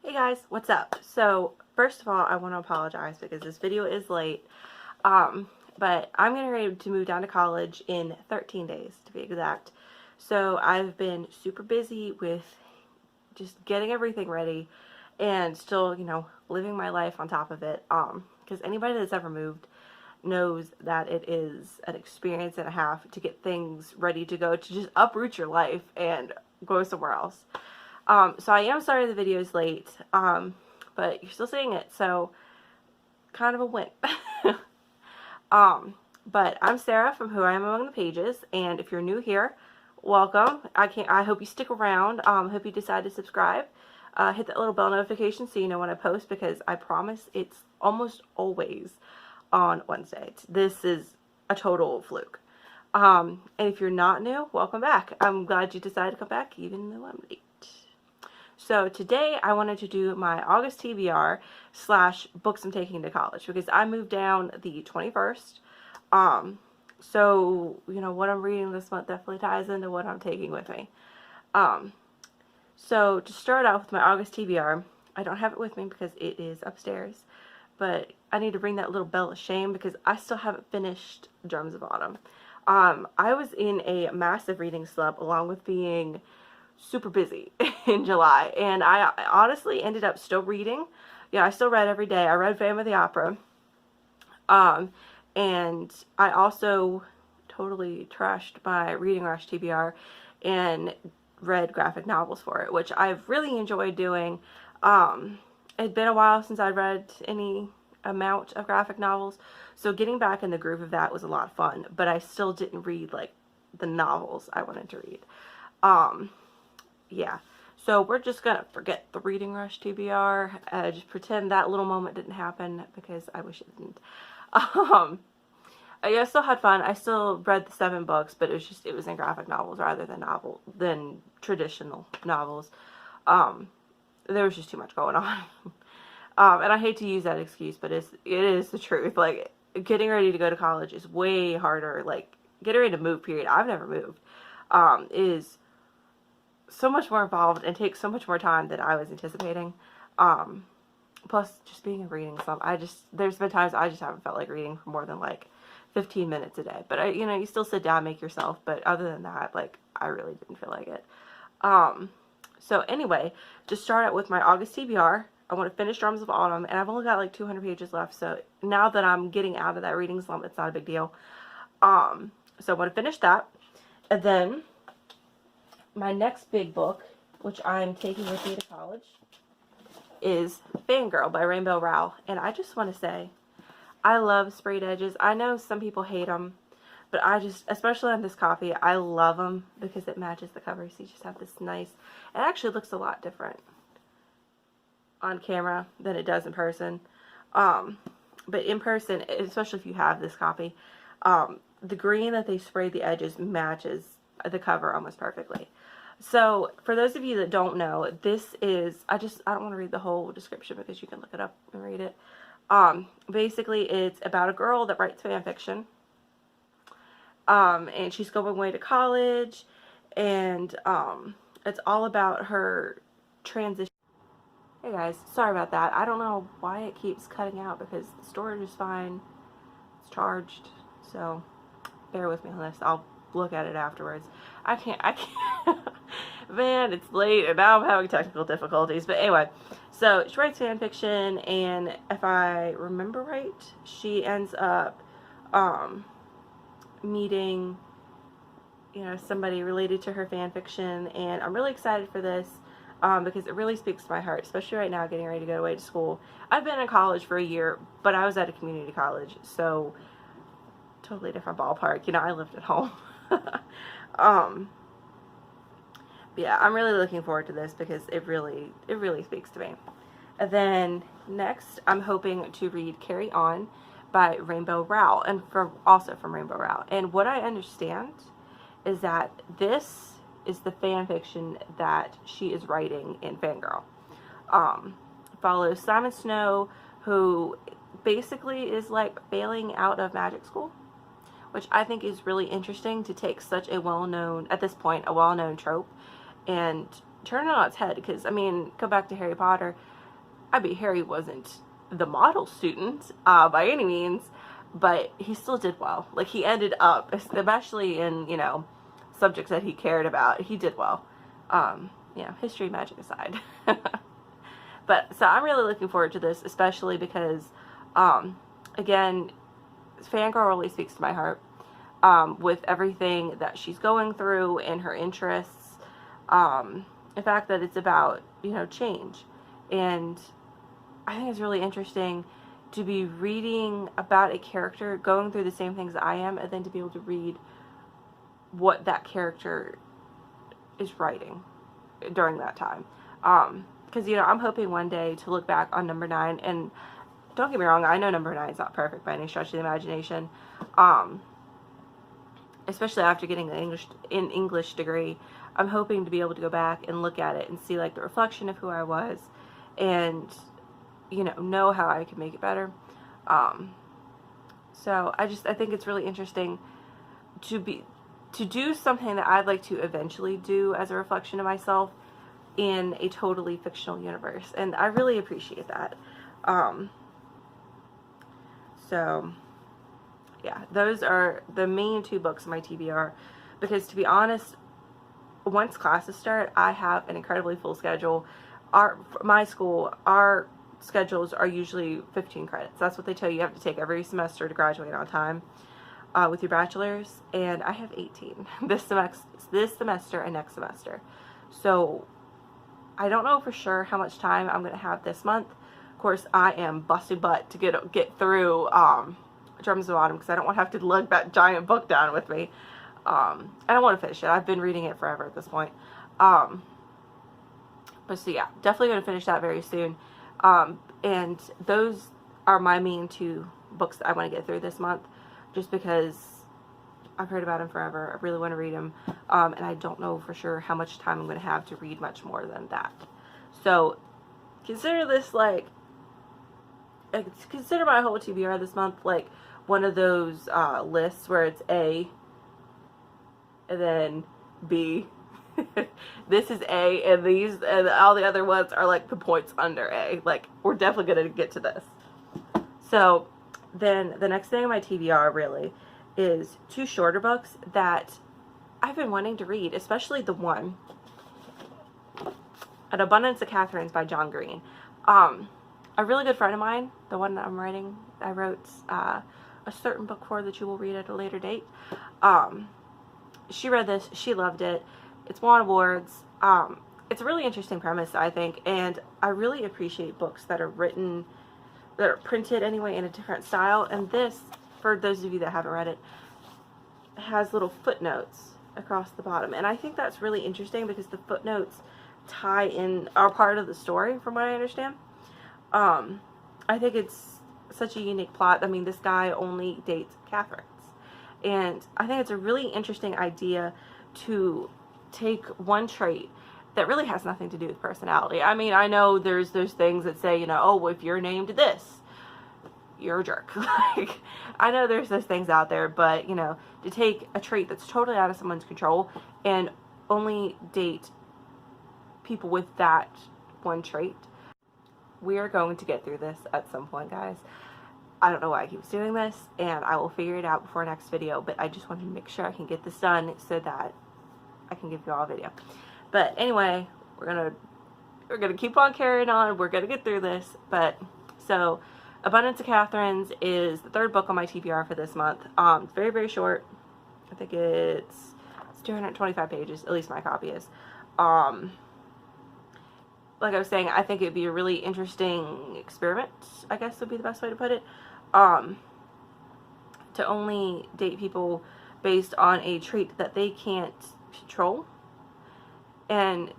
Hey guys, what's up? So, first of all, I want to apologize because this video is late. But I'm getting ready to move down to college in 13 days to be exact. So, I've been super busy with just getting everything ready and still, living my life on top of it. Because anybody that's ever moved knows that it is an experience and a half to get things ready to go, to just uproot your life and go somewhere else. So I am sorry the video is late, but you're still seeing it, so kind of a win. But I'm Sarah from Who I Am Among the Pages, and if you're new here, welcome. I hope you stick around. Hope you decide to subscribe. Hit that little bell notification so you know when I post, because I promise it's almost always on Wednesday. This is a total fluke. And if you're not new, welcome back. I'm glad you decided to come back, even though I'm late. So today I wanted to do my August TBR / books I'm taking to college, because I moved down the 21st. So, what I'm reading this month definitely ties into what I'm taking with me. So to start out with my August TBR, I don't have it with me because it is upstairs, but I need to ring that little bell of shame because I still haven't finished Drums of Autumn. I was in a massive reading slump along with being super busy in July, and I honestly ended up still reading. I still read every day. I read Phantom of the Opera, and I also totally trashed my Reading Rush TBR and read graphic novels for it, which I've really enjoyed doing. It'd been a while since I read any amount of graphic novels, so getting back in the groove of that was a lot of fun, but I still didn't read like the novels I wanted to read. Yeah, so we're just gonna forget the Reading Rush TBR, just pretend that little moment didn't happen, because I wish it didn't. I still had fun. I still read the 7 books, but it was in graphic novels rather than traditional novels. There was just too much going on. And I hate to use that excuse, but it is the truth. Like, getting ready to go to college is way harder. Like, getting ready to move, period. I've never moved. Is so much more involved and takes so much more time than I was anticipating. Plus, just being a reading slump, there's been times I just haven't felt like reading for more than like 15 minutes a day. But you still sit down, make yourself. But other than that, like, I really didn't feel like it. So anyway, to start out with my August TBR, I want to finish Drums of Autumn, and I've only got like 200 pages left. So now that I'm getting out of that reading slump, it's not a big deal. So I want to finish that, and then my next big book, which I'm taking with me to college, is Fangirl by Rainbow Rowell. And I just want to say, I love sprayed edges. I know some people hate them, but especially on this copy, I love them because it matches the cover. So you just have this nice, it actually looks a lot different on camera than it does in person. But in person, especially if you have this copy, the green that they sprayed the edges matches the cover almost perfectly. So, for those of you that don't know, this is, I don't want to read the whole description because you can look it up and read it. Basically, it's about a girl that writes fan fiction. And she's going away to college, and it's all about her transition. Hey guys, sorry about that. I don't know why it keeps cutting out because the storage is fine. It's charged, so bear with me on this. I'll look at it afterwards. I can't. Man, it's late and now I'm having technical difficulties. But anyway, so she writes fan fiction, and if I remember right, she ends up meeting somebody related to her fan fiction, and I'm really excited for this because it really speaks to my heart, especially right now getting ready to go away to school. I've been in college for a year, but I was at a community college, so totally different ballpark. I lived at home. Yeah, I'm really looking forward to this because it really speaks to me. And then next, I'm hoping to read Carry On by Rainbow Rowell, and also from Rainbow Rowell. And what I understand is that this is the fan fiction that she is writing in Fangirl. Follows Simon Snow, who basically is like failing out of magic school, which I think is really interesting to take such a well-known, at this point, a well-known trope, and turn it on its head, because, I mean, go back to Harry Potter. I mean, Harry wasn't the model student by any means, but he still did well. Like, he ended up, especially in, you know, subjects that he cared about, he did well. You know, history, magic aside. But, so I'm really looking forward to this, especially because, again, Fangirl really speaks to my heart, with everything that she's going through and her interests. The fact that it's about, you know, change. And I think it's really interesting to be reading about a character going through the same things that I am, and then to be able to read what that character is writing during that time. Because, you know, I'm hoping one day to look back on number 9, and don't get me wrong, I know number 9 is not perfect by any stretch of the imagination, especially after getting an English degree. I'm hoping to be able to go back and look at it and see, like, the reflection of who I was, and, you know how I can make it better. So I think it's really interesting to do something that I'd like to eventually do as a reflection of myself in a totally fictional universe, and I really appreciate that. So yeah, those are the main 2 books in my TBR, because, to be honest, once classes start, I have an incredibly full schedule. My school, our schedules are usually 15 credits. That's what they tell you have to take every semester to graduate on time with your bachelor's, and I have 18 this semester and next semester. So I don't know for sure how much time I'm going to have this month. Of course, I am busting butt to get through Drums of Autumn, because I don't want to have to lug that giant book down with me. I don't want to finish it. I've been reading it forever at this point. But so yeah, definitely going to finish that very soon. And those are my main 2 books that I want to get through this month, just because I've heard about them forever. I really want to read them. And I don't know for sure how much time I'm going to have to read much more than that. So consider this consider my whole TBR this month like one of those lists where it's A and then B. This is A, and these and all the other ones are like the points under A. Like, we're definitely going to get to this. So then the next thing on my TBR really is 2 shorter books that I've been wanting to read, especially the one, An Abundance of Catherines by John Green. A really good friend of mine, the one that I'm writing, I wrote a certain book for that you will read at a later date. She read this, she loved it. It's won awards. It's a really interesting premise, I think, and I really appreciate books that are written, that are printed anyway in a different style. And this, for those of you that haven't read it, has little footnotes across the bottom, and I think that's really interesting because the footnotes tie in, are part of the story from what I understand. I think it's such a unique plot. I mean, this guy only dates Catherines, and I think it's a really interesting idea to take one trait that really has nothing to do with personality. I mean, I know there's things that say, you know, oh, if you're named this, you're a jerk. Like, I know there's those things out there, but, you know, to take a trait that's totally out of someone's control and only date people with that one trait. We are going to get through this at some point, guys. I don't know why I keep doing this, and I will figure it out before next video, but I just wanted to make sure I can get this done so that I can give you all a video. But anyway, we're gonna keep on carrying on. We're gonna get through this. But so, Abundance of Catherines is the 3rd book on my TBR for this month. It's very, very short. I think it's 225 pages. At least my copy is. Like I was saying, I think it'd be a really interesting experiment, I guess would be the best way to put it. To only date people based on a trait that they can't control, and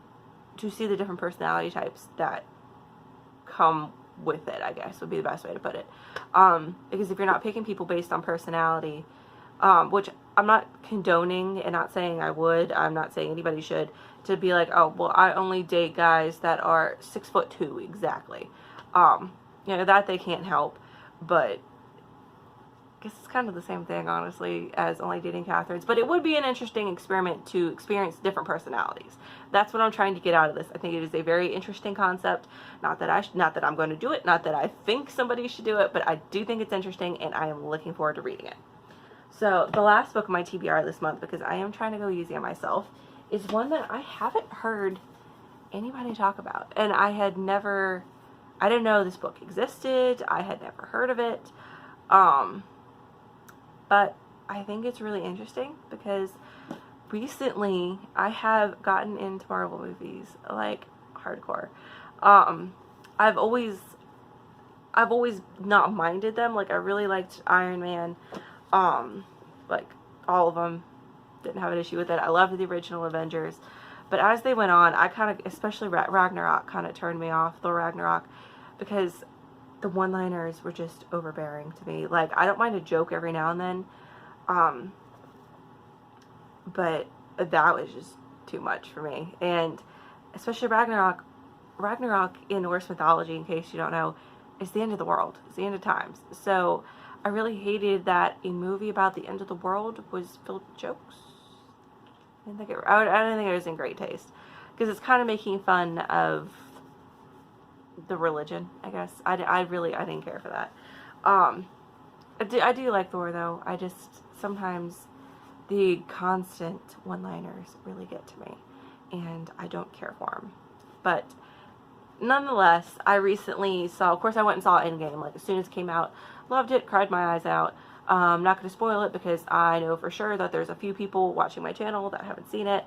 to see the different personality types that come with it, I guess would be the best way to put it. Because if you're not picking people based on personality, which I'm not condoning and not saying I would, I'm not saying anybody should, to be like, oh, well, I only date guys that are 6'2" exactly. You know, that they can't help, but guess it's kind of the same thing, honestly, as Only Dating Catherines. But it would be an interesting experiment to experience different personalities. That's what I'm trying to get out of this. I think it is a very interesting concept. Not that I'm going to do it. Not that I think somebody should do it. But I do think it's interesting, and I am looking forward to reading it. So the last book of my TBR this month, because I am trying to go easy on myself, is one that I haven't heard anybody talk about. And I didn't know this book existed. I had never heard of it. But I think it's really interesting because recently I have gotten into Marvel movies, like, hardcore. I've always not minded them. Like, I really liked Iron Man. Like, all of them. Didn't have an issue with it. I loved the original Avengers. But as they went on, I kind of, especially Ragnarok, kind of turned me off, Thor Ragnarok, because the one-liners were just overbearing to me. Like, I don't mind a joke every now and then, but that was just too much for me. And especially Ragnarok in Norse mythology, in case you don't know, is the end of the world. It's the end of times. So I really hated that a movie about the end of the world was filled with jokes. I didn't think it was in great taste, because it's kind of making fun of the religion, I guess. I didn't care for that. I do like Thor, though. I just, sometimes the constant one-liners really get to me, and I don't care for them. But nonetheless, I recently saw, of course I went and saw Endgame, like, as soon as it came out. Loved it, cried my eyes out. I'm not going to spoil it because I know for sure that there's a few people watching my channel that haven't seen it.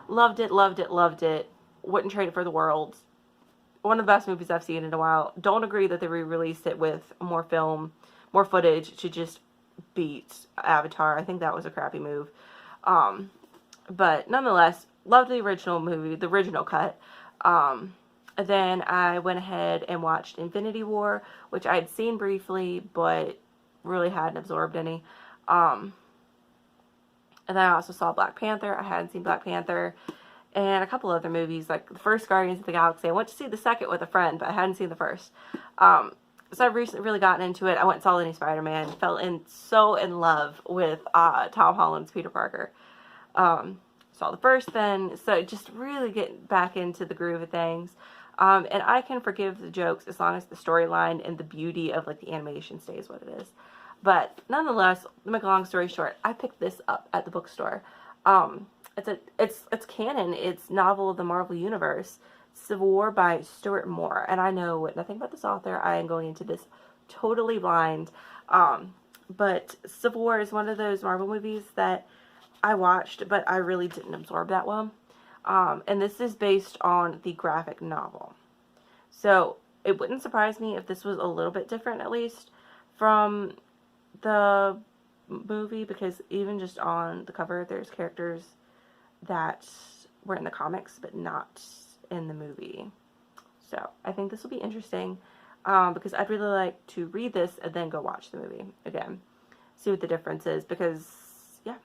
Loved it, loved it, loved it. Wouldn't trade it for the world. One of the best movies I've seen in a while. Don't agree that they re-released it with more film, more footage to just beat Avatar. I think that was a crappy move. But nonetheless, loved the original movie, the original cut. Then I went ahead and watched Infinity War, which I had seen briefly, but really hadn't absorbed any. And then I also saw Black Panther. I hadn't seen Black Panther. And a couple other movies, like the first Guardians of the Galaxy. I went to see the second with a friend, but I hadn't seen the first. So I've recently really gotten into it. I went and saw the new Spider-Man. Fell so in love with Tom Holland's Peter Parker. Saw the first then. So just really getting back into the groove of things. And I can forgive the jokes as long as the storyline and the beauty of, like, the animation stays what it is. But nonetheless, to make a long story short, I picked this up at the bookstore. It's canon. It's novel of the Marvel Universe, Civil War by Stuart Moore. And I know nothing about this author. I am going into this totally blind. But Civil War is one of those Marvel movies that I watched, but I really didn't absorb that well. And this is based on the graphic novel. So it wouldn't surprise me if this was a little bit different, at least, from the movie, because even just on the cover, there's characters that were in the comics, but not in the movie. So I think this will be interesting, because I'd really like to read this and then go watch the movie again. See what the difference is, because, yeah.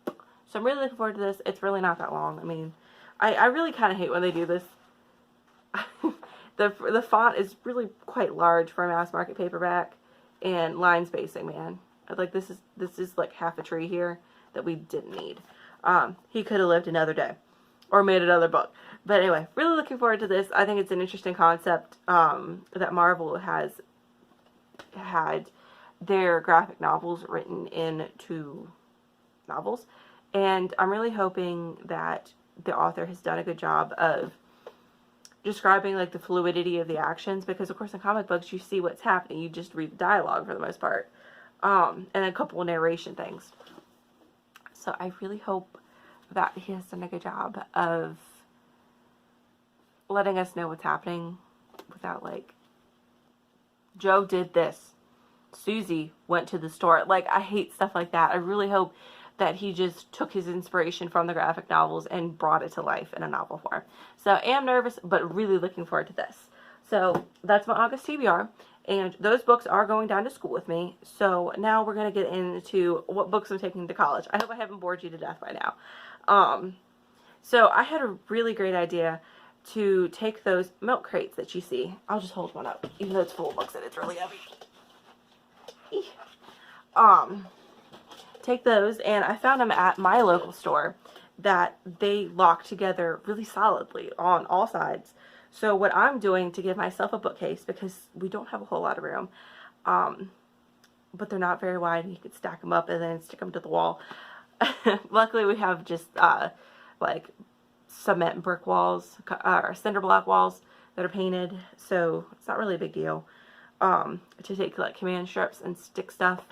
So I'm really looking forward to this. It's really not that long. I mean, I really kind of hate when they do this. The font is really quite large for a mass market paperback, and line spacing, man. Like, this is like half a tree here that we didn't need. He could have lived another day, or made another book. But anyway, really looking forward to this. I think it's an interesting concept that Marvel has had their graphic novels written into novels, and I'm really hoping that the author has done a good job of describing, like, the fluidity of the actions, because of course in comic books you see what's happening, you just read the dialogue for the most part, and a couple of narration things. So I really hope that he has done a good job of letting us know what's happening without, like, Joe did this, Susie went to the store. Like, I hate stuff like that. I really hope that he just took his inspiration from the graphic novels and brought it to life in a novel form. So I am nervous, but really looking forward to this. So that's my August TBR, and those books are going down to school with me. So now we're going to get into what books I'm taking to college. I hope I haven't bored you to death by now. So I had a really great idea to take those milk crates that you see. I'll just hold one up, even though it's full of books and it's really heavy. take those, and I found them at my local store that they lock together really solidly on all sides. So what I'm doing to give myself a bookcase, because we don't have a whole lot of room, but they're not very wide, and you could stack them up and then stick them to the wall. Luckily, we have just like cement and brick walls, or cinder block walls that are painted, so it's not really a big deal to take like command strips and stick stuff.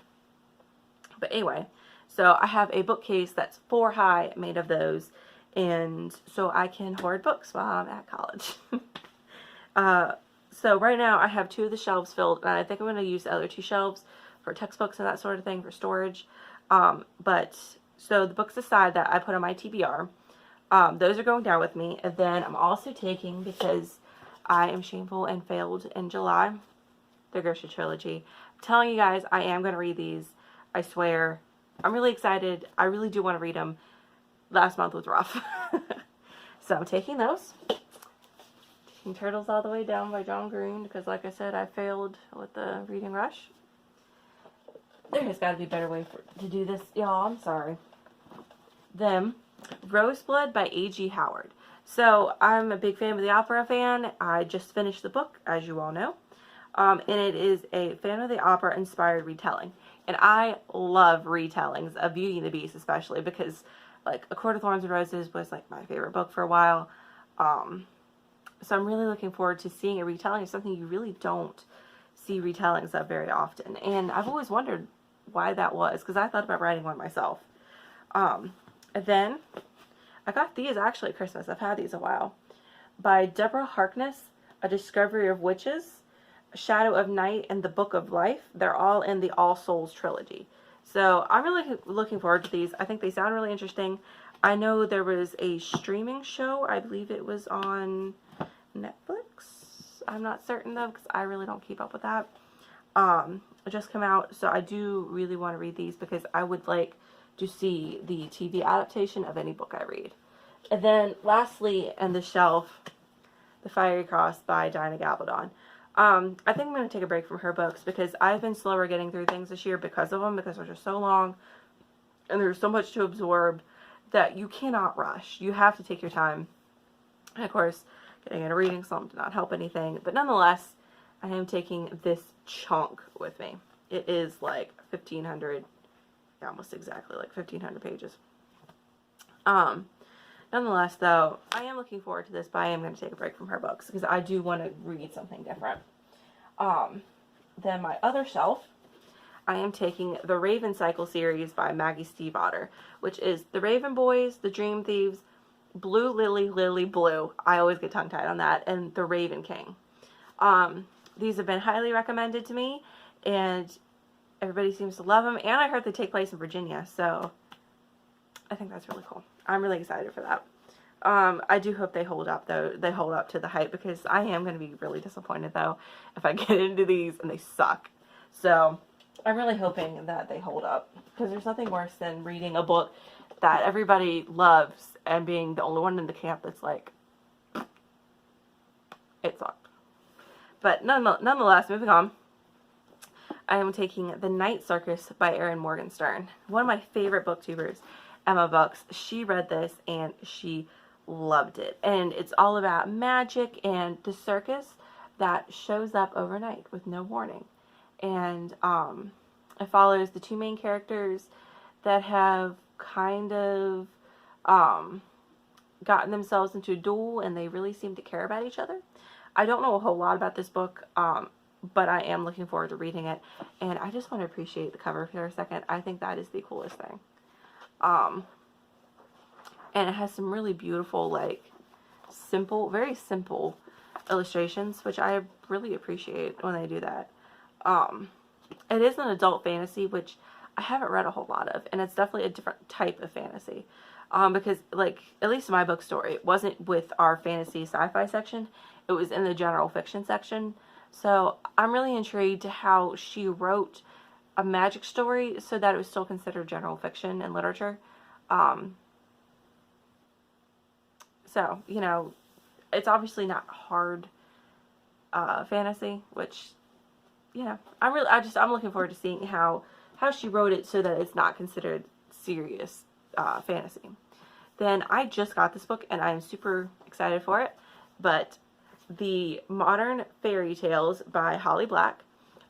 But anyway, so I have a bookcase that's 4 high made of those, and so I can hoard books while I'm at college. So right now I have 2 of the shelves filled, and I think I'm going to use the other 2 shelves for textbooks and that sort of thing for storage. But so the books aside that I put on my TBR, those are going down with me. And then I'm also taking, because I am shameful and failed in July, the Gersha trilogy. I'm telling you guys, I am going to read these. I swear. I'm really excited. I really do want to read them. Last month was rough. So I'm taking those. Taking Turtles All the Way Down by John Green, because like I said, I failed with the reading rush. There has got to be a better way to do this, y'all. I'm sorry. Then, Roseblood by A.G. Howard. So, I'm a big fan of the opera fan. I just finished the book, as you all know. And it is a Phantom of the Opera inspired retelling. And I love retellings of Beauty and the Beast, especially because, like, A Court of Thorns and Roses was, like, my favorite book for a while. So I'm really looking forward to seeing a retelling of something you really don't see retellings of very often. And I've always wondered why that was, because I thought about writing one myself. And then, I got these actually at Christmas. I've had these a while. By Deborah Harkness, A Discovery of Witches, Shadow of Night, and The Book of Life. They're all in the All Souls trilogy. So I'm really looking forward to these. I think they sound really interesting. I know there was a streaming show. I believe it was on Netflix. I'm not certain though, because I really don't keep up with that. It just came out, so I do really want to read these because I would like to see the TV adaptation of any book I read. And then lastly, on the shelf, The Fiery Cross by Diana Gabaldon. I think I'm going to take a break from her books because I've been slower getting through things this year because of them, because they're just so long and there's so much to absorb that you cannot rush. You have to take your time. And of course, getting in a reading slump did not help anything, but nonetheless, I am taking this chunk with me. It is like 1,500, almost exactly like 1,500 pages. Nonetheless, though, I am looking forward to this, but I am going to take a break from her books because I do want to read something different. Then my other shelf, I am taking the Raven Cycle series by Maggie Stiefvater, which is The Raven Boys, The Dream Thieves, Blue Lily, Lily Blue. I always get tongue-tied on that, and The Raven King. These have been highly recommended to me, and everybody seems to love them, and I heard they take place in Virginia, so I think that's really cool. I'm really excited for that. I do hope they hold up, though. They hold up to the hype, because I am going to be really disappointed, though, if I get into these and they suck. So, I'm really hoping that they hold up, because there's nothing worse than reading a book that everybody loves and being the only one in the camp that's like, it sucked. But nonetheless, moving on, I am taking The Night Circus by Erin Morgenstern. One of my favorite booktubers, Emma Books. She read this and she loved it. And it's all about magic and the circus that shows up overnight with no warning. And it follows the 2 main characters that have kind of gotten themselves into a duel, and they really seem to care about each other. I don't know a whole lot about this book, but I am looking forward to reading it. And I just want to appreciate the cover for a second. I think that is the coolest thing. And it has some really beautiful, like, simple, very simple illustrations, which I really appreciate when they do that. It is an adult fantasy, which I haven't read a whole lot of, and it's definitely a different type of fantasy. Because, like, at least in my bookstore, it wasn't with our fantasy sci-fi section. It was in the general fiction section. So I'm really intrigued to how she wrote a magic story so that it was still considered general fiction and literature. So, you know, it's obviously not hard fantasy, which, you know, I'm looking forward to seeing how how she wrote it so that it's not considered serious fantasy. Then I just got this book and I'm super excited for it. But the Modern Fairy Tales by Holly Black.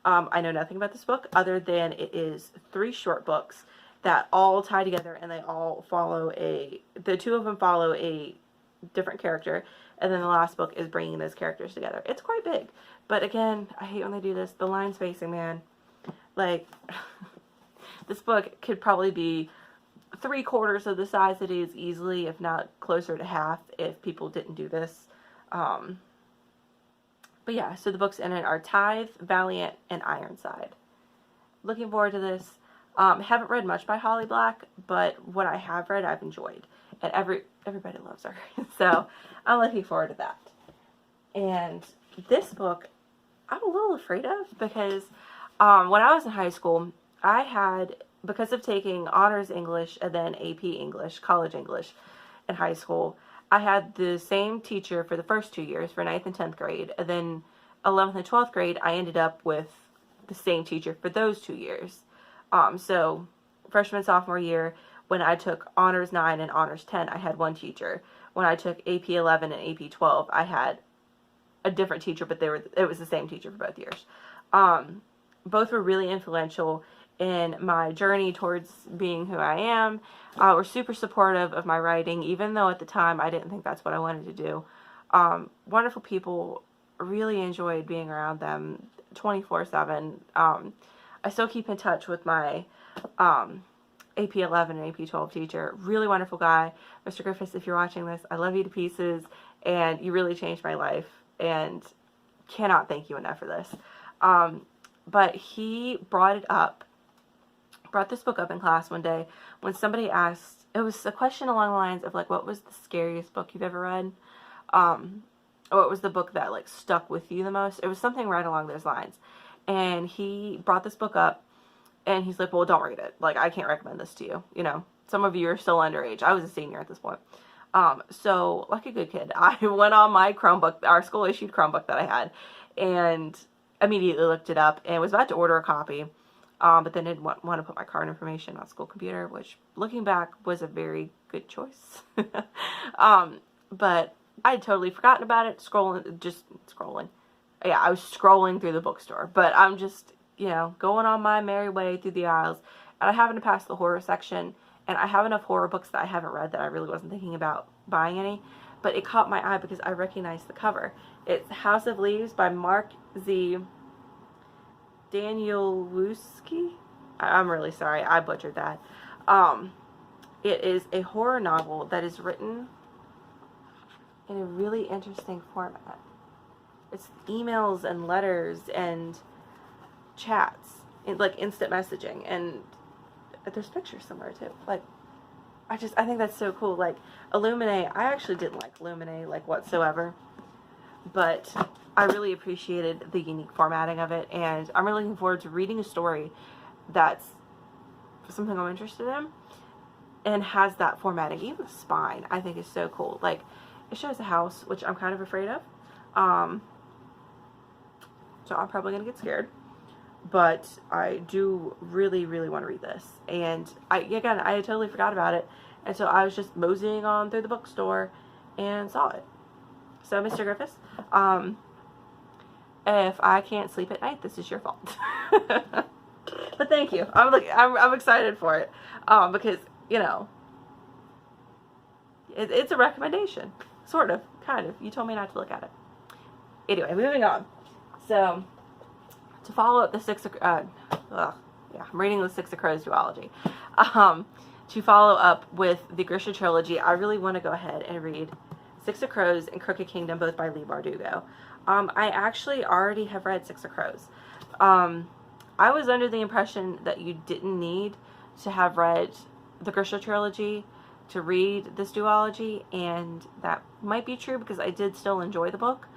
I know nothing about this book other than it is 3 short books that all tie together, and they all follow the 2 of them follow a different character, and then the last book is bringing those characters together. It's quite big, but again, I hate when they do this. The line spacing, man. Like, this book could probably be 3/4 of the size it is easily, if not closer to half, if people didn't do this. But yeah, so the books in it are Tithe, Valiant, and Ironside. Looking forward to this. Haven't read much by Holly Black, but what I have read, I've enjoyed. And everybody loves her. So I'm looking forward to that. And this book, I'm a little afraid of because when I was in high school, I had, because of taking honors English and then AP English, college English in high school, I had the same teacher for the first 2 years, for 9th and 10th grade, and then 11th and 12th grade, I ended up with the same teacher for those 2 years. So freshman, sophomore year, when I took Honors 9 and Honors 10, I had one teacher. When I took AP 11 and AP 12, I had a different teacher, but it was the same teacher for both years. Both were really influential in my journey towards being who I am. Were super supportive of my writing, even though at the time I didn't think that's what I wanted to do. Wonderful people. Really enjoyed being around them 24/7. I still keep in touch with my AP 11 and AP 12 teacher. Really wonderful guy. Mr. Griffiths, if you're watching this, I love you to pieces, and you really changed my life, and cannot thank you enough for this. But he brought this book up in class one day when somebody asked, it was a question along the lines of, like, what was the scariest book you've ever read? Or what was the book that, like, stuck with you the most? It was something right along those lines. And he brought this book up, and he's like, well, don't read it. Like, I can't recommend this to you. You know, some of you are still underage. I was a senior at this point. So, like a good kid, I went on my Chromebook, our school-issued Chromebook that I had, and immediately looked it up, and was about to order a copy. But then didn't want to put my card information on school computer, which, looking back, was a very good choice. But I had totally forgotten about it, scrolling. Yeah, I was scrolling through the bookstore, but I'm just, you know, going on my merry way through the aisles, and I happened to pass the horror section, and I have enough horror books that I haven't read that I really wasn't thinking about buying any, but it caught my eye because I recognized the cover. It's House of Leaves by Mark Z. Danielewski. I'm really sorry, I butchered that. It is a horror novel that is written in a really interesting format. It's emails and letters and chats, like instant messaging, and there's pictures somewhere too. Like, I think that's so cool. Like, Illuminae, I actually didn't like Illuminae, like, whatsoever, but I really appreciated the unique formatting of it, and I'm really looking forward to reading a story that's something I'm interested in and has that formatting. Even the spine, I think, is so cool. Like, it shows a house, which I'm kind of afraid of, so I'm probably going to get scared, but I do really, really want to read this, and I had totally forgot about it, and so I was just moseying on through the bookstore and saw it. So, Mr. Griffiths, if I can't sleep at night, this is your fault. But thank you. I'm excited for it, because, you know, it's a recommendation, sort of, kind of. You told me not to look at it. Anyway, moving on. So, to follow up the I'm reading the Six of Crows duology. To follow up with the Grisha trilogy, I really want to go ahead and read Six of Crows and Crooked Kingdom, both by Leigh Bardugo. I actually already have read Six of Crows. I was under the impression that you didn't need to have read the Grisha trilogy to read this duology, and that might be true because I did still enjoy the book.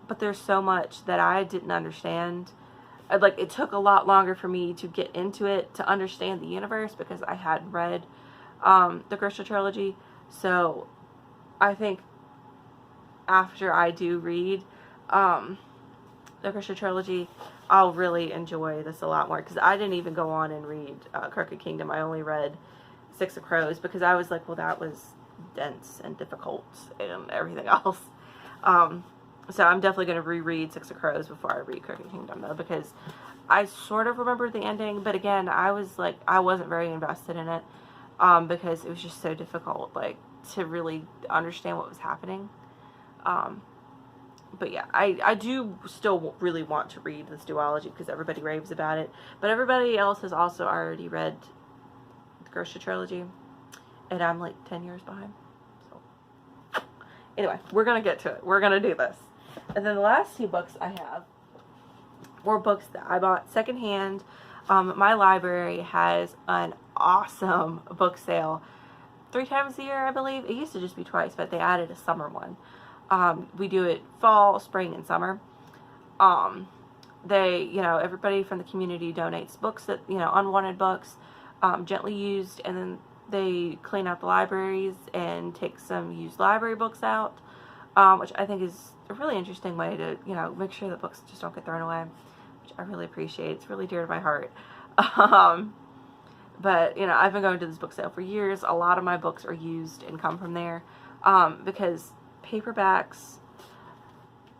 But there's so much that I didn't understand. Like, it took a lot longer for me to get into it, to understand the universe, because I hadn't read the Grisha trilogy. So I think after I do read the Christian trilogy, I'll really enjoy this a lot more, because I didn't even go on and read Crooked Kingdom. I only read Six of Crows because I was like, well, that was dense and difficult and everything else. So I'm definitely going to reread Six of Crows before I read Crooked Kingdom, though, because I sort of remember the ending, but again, I wasn't very invested in it, because it was just so difficult, like, to really understand what was happening. But yeah, I do still really want to read this duology because everybody raves about it. But everybody else has also already read the Ghost trilogy. And I'm like 10 years behind. So anyway, we're going to get to it. We're going to do this. And then the last two books I have were books that I bought secondhand. My library has an awesome book sale 3 times a year, I believe. It used to just be twice, but they added a summer one. We do it fall, spring, and summer. Everybody from the community donates books that, unwanted books, gently used, and then they clean out the libraries and take some used library books out, which I think is a really interesting way to, make sure that books just don't get thrown away, which I really appreciate. It's really dear to my heart. But, I've been going to this book sale for years. A lot of my books are used and come from there, because paperbacks,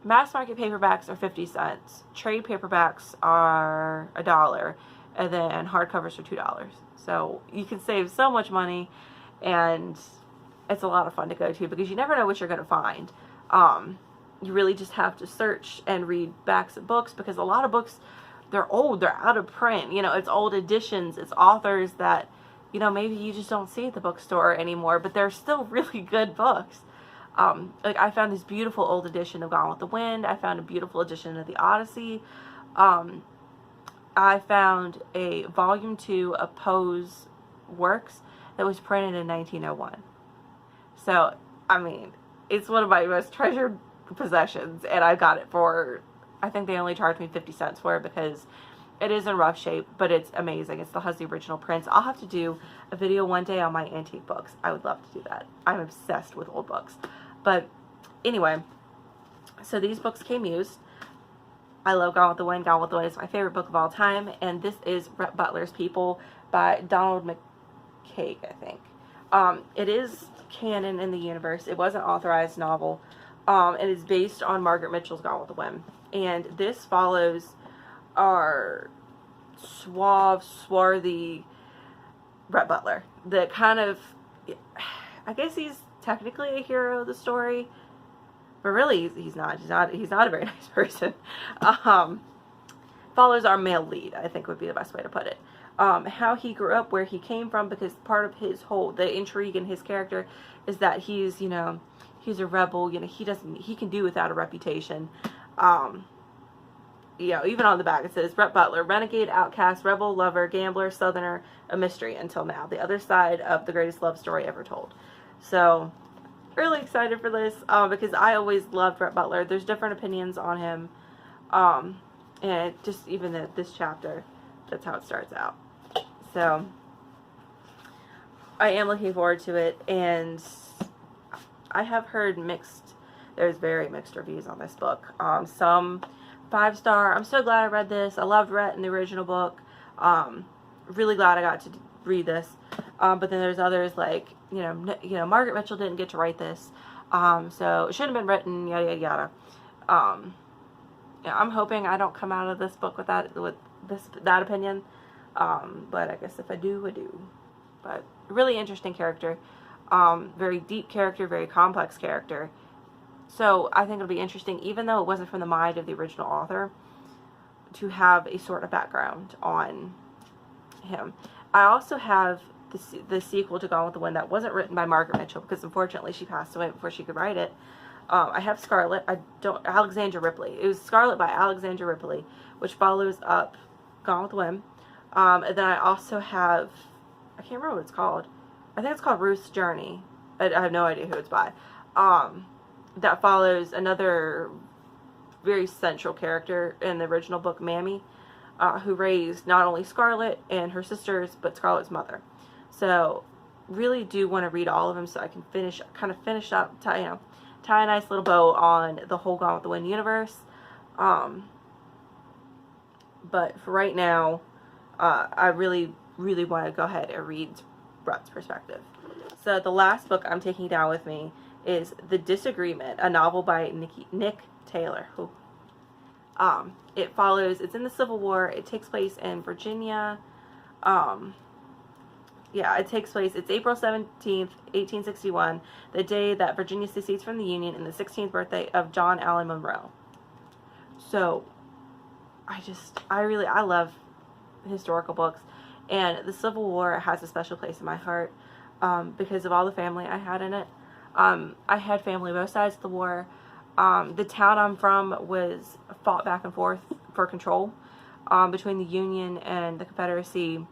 mass market paperbacks are 50 cents. Trade paperbacks are $1, and then hardcovers are $2. So you can save so much money, and it's a lot of fun to go to because you never know what you're going to find. You really just have to search and read backs of books, because a lot of books, they're old, they're out of print. It's old editions, it's authors that, maybe you just don't see at the bookstore anymore, but they're still really good books. I found this beautiful old edition of Gone with the Wind. I found a beautiful edition of the Odyssey. I found a volume 2 of Poe's works that was printed in 1901. So, it's one of my most treasured possessions, and I got it for, I think they only charged me 50 cents for it because it is in rough shape, but it's amazing. It still has the original prints. I'll have to do a video one day on my antique books. I would love to do that. I'm obsessed with old books. But anyway, so these books came used. I love Gone with the Wind. Gone with the Wind is my favorite book of all time. And this is Rhett Butler's People by Donald McCaig, I think. It is canon in the universe. It was an authorized novel. It is based on Margaret Mitchell's Gone with the Wind. And this follows our suave, swarthy Rhett Butler. The kind of, I guess he's technically a hero of the story, but really he's not a very nice person. Follows our male lead, I think would be the best way to put it. How he grew up, where he came from, because part of his the intrigue in his character is that he's a rebel. He can do without a reputation. Even on the back it says Rhett Butler, renegade, outcast, rebel, lover, gambler, southerner, a mystery until now, the other side of the greatest love story ever told. So, really excited for this, because I always loved Rhett Butler. There's different opinions on him, and just even this chapter, that's how it starts out. So, I am looking forward to it, and I have heard there's very mixed reviews on this book. Some 5-star. I'm so glad I read this. I loved Rhett in the original book. Really glad I got to read this. But then there's others like, Margaret Mitchell didn't get to write this. So it shouldn't have been written, yada, yada, yada. I'm hoping I don't come out of this book with that opinion. But I guess if I do, I do. But really interesting character. Very deep character, very complex character. So I think it'll be interesting, even though it wasn't from the mind of the original author, to have a sort of background on him. I also have the sequel to Gone with the Wind that wasn't written by Margaret Mitchell, because unfortunately she passed away before she could write it. I have Scarlet. Alexandra Ripley. It was Scarlet by Alexandra Ripley, which follows up Gone with the Wind. And then I also have, I can't remember what it's called. I think it's called Ruth's Journey. I have no idea who it's by. That follows another very central character in the original book, Mammy, who raised not only Scarlet and her sisters, but Scarlet's mother. So, really do want to read all of them so I can finish up, tie a nice little bow on the whole Gone with the Wind universe. But for right now, I really, really want to go ahead and read Brett's perspective. So the last book I'm taking down with me is The Disagreement, a novel by Nick Taylor. Ooh. It's in the Civil War. It takes place in Virginia. It's April 17th, 1861, the day that Virginia secedes from the Union, and the 16th birthday of John Allen Monroe. So, I love historical books, and the Civil War has a special place in my heart, because of all the family I had in it. I had family both sides of the war. The town I'm from was fought back and forth for control, between the Union and the Confederacy.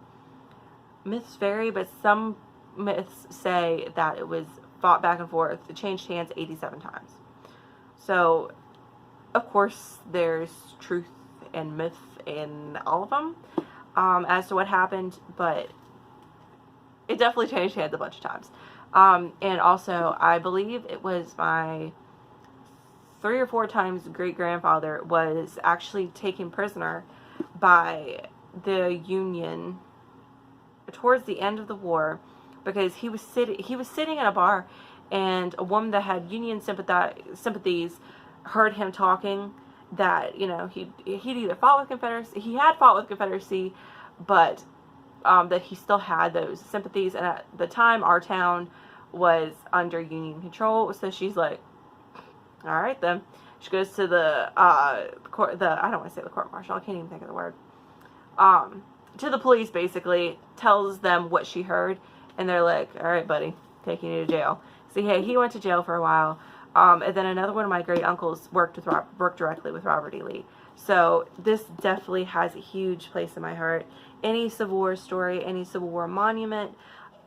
Myths vary, but some myths say that it was fought back and forth. It changed hands 87 times. So, of course, there's truth and myth in all of them, as to what happened, but it definitely changed hands a bunch of times. And also, I believe it was my 3 or 4 times great-grandfather was actually taken prisoner by the Union towards the end of the war, because he was sitting in a bar, and a woman that had Union sympathies heard him talking that, you know, he'd either fought with Confederacy, he had fought with Confederacy, but that he still had those sympathies. And at the time, our town was under Union control, so she's like, all right then. She goes to the I don't want to say the court martial, I can't even think of the word. To the police, basically, tells them what she heard, and they're like, all right, buddy, taking you to jail. So, hey, he went to jail for a while, and then another one of my great uncles worked directly with Robert E. Lee. So, this definitely has a huge place in my heart. Any Civil War story, any Civil War monument,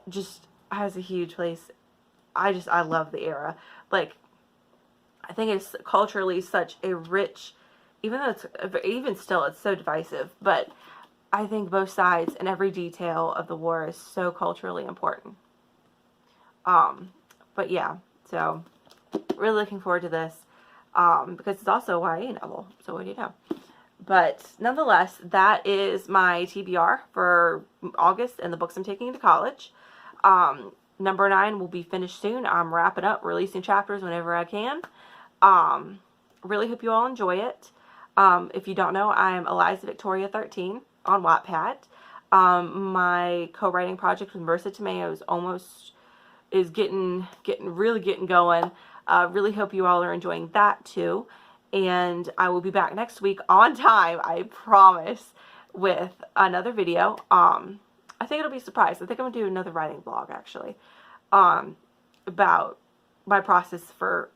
just has a huge place. I love the era. Like, I think it's culturally such a rich, even still, it's so divisive, but I think both sides and every detail of the war is so culturally important. But yeah, so really looking forward to this, because it's also a YA novel, so what do you know? But nonetheless, that is my TBR for August and the books I'm taking to college. Number 9 will be finished soon. I'm wrapping up, releasing chapters whenever I can. Really hope you all enjoy it. If you don't know, I'm Eliza Victoria 13 on Wattpad. My co-writing project with Marissa Tomeo is getting going. Really hope you all are enjoying that too. And I will be back next week on time, I promise, with another video. I think it'll be a surprise. I think I'm gonna do another writing vlog, actually, about my process for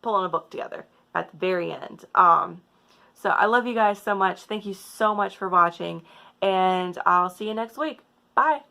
pulling a book together at the very end. So I love you guys so much. Thank you so much for watching, and I'll see you next week. Bye.